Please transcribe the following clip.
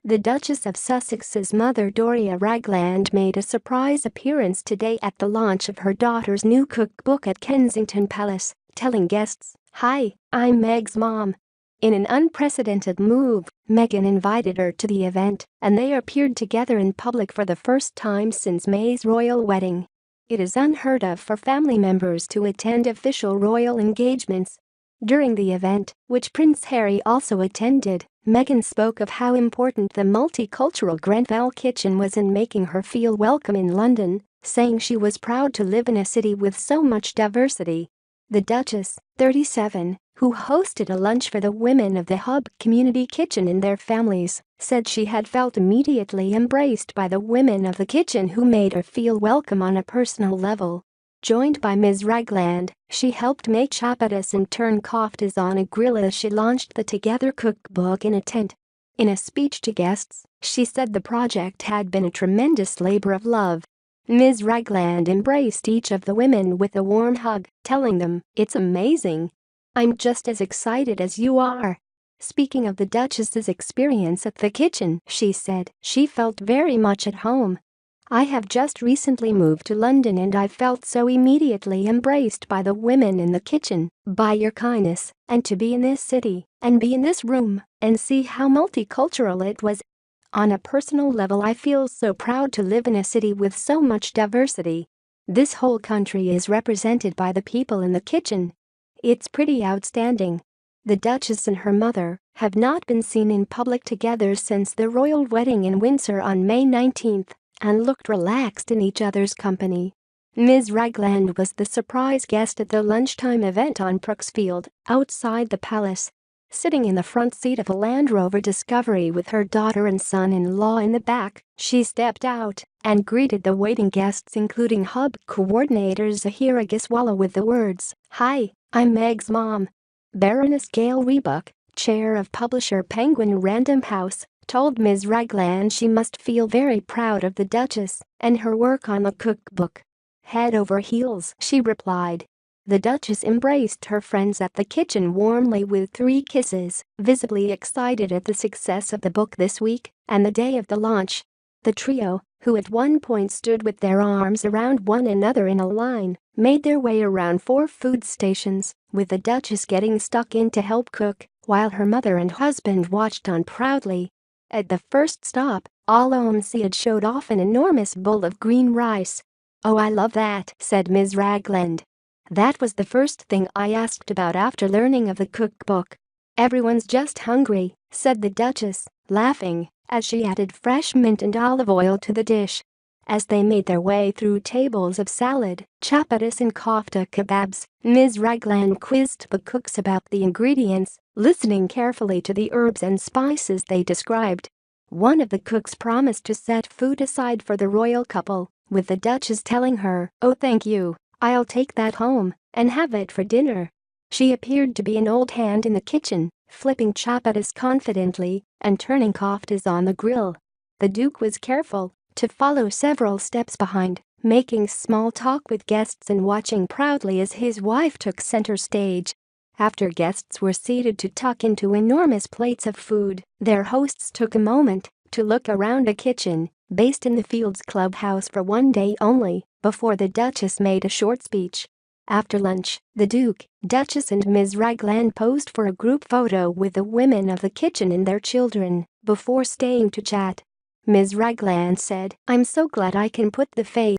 The Duchess of Sussex's mother Doria Ragland made a surprise appearance today at the launch of her daughter's new cookbook at Kensington Palace, telling guests, "Hi, I'm Meg's mom." In an unprecedented move, Meghan invited her to the event, and they appeared together in public for the first time since May's royal wedding. It is unheard of for family members to attend official royal engagements. During the event, which Prince Harry also attended, Meghan spoke of how important the multicultural Grenfell kitchen was in making her feel welcome in London, saying she was proud to live in a city with so much diversity. The Duchess, 37, who hosted a lunch for the women of the Hub community kitchen and their families, said she had felt immediately embraced by the women of the kitchen who made her feel welcome on a personal level. Joined by Ms. Ragland, she helped make chapatis and turn koftas on a grill as she launched the Together cookbook in a tent. In a speech to guests, she said the project had been a tremendous labor of love. Ms. Ragland embraced each of the women with a warm hug, telling them, "It's amazing. I'm just as excited as you are." Speaking of the Duchess's experience at the kitchen, she said she felt very much at home. "I have just recently moved to London and I felt so immediately embraced by the women in the kitchen, by your kindness, and to be in this city, and be in this room, and see how multicultural it was. On a personal level I feel so proud to live in a city with so much diversity. This whole country is represented by the people in the kitchen. It's pretty outstanding." The Duchess and her mother have not been seen in public together since the royal wedding in Windsor on May 19, and looked relaxed in each other's company. Ms. Ragland was the surprise guest at the lunchtime event on Brooksfield, outside the palace. Sitting in the front seat of a Land Rover Discovery with her daughter and son-in-law in the back, she stepped out and greeted the waiting guests, including Hub coordinator Zahira Giswala, with the words, "Hi, I'm Meg's mom." Baroness Gail Rebuck, chair of publisher Penguin Random House, told Ms. Ragland she must feel very proud of the Duchess and her work on the cookbook. "Head over heels," she replied. The Duchess embraced her friends at the kitchen warmly with 3 kisses, visibly excited at the success of the book this week and the day of the launch. The trio, who at one point stood with their arms around one another in a line, made their way around 4 food stations, with the Duchess getting stuck in to help cook, while her mother and husband watched on proudly. At the first stop, Al Syed showed off an enormous bowl of green rice. "Oh, I love that," said Ms. Ragland. "That was the first thing I asked about after learning of the cookbook." "Everyone's just hungry," said the Duchess, laughing, as she added fresh mint and olive oil to the dish. As they made their way through tables of salad, chapatis and kofta kebabs, Ms. Ragland quizzed the cooks about the ingredients, listening carefully to the herbs and spices they described. One of the cooks promised to set food aside for the royal couple, with the Duchess telling her, "Oh, thank you, I'll take that home and have it for dinner." She appeared to be an old hand in the kitchen, flipping chapatis confidently and turning koftas on the grill. The Duke was careful to follow several steps behind, making small talk with guests and watching proudly as his wife took center stage. After guests were seated to tuck into enormous plates of food, their hosts took a moment to look around a kitchen based in the Fields Clubhouse for one day only, before the Duchess made a short speech. After lunch, the Duke, Duchess and Ms. Ragland posed for a group photo with the women of the kitchen and their children, before staying to chat. Ms. Ragland said, "I'm so glad I can put the face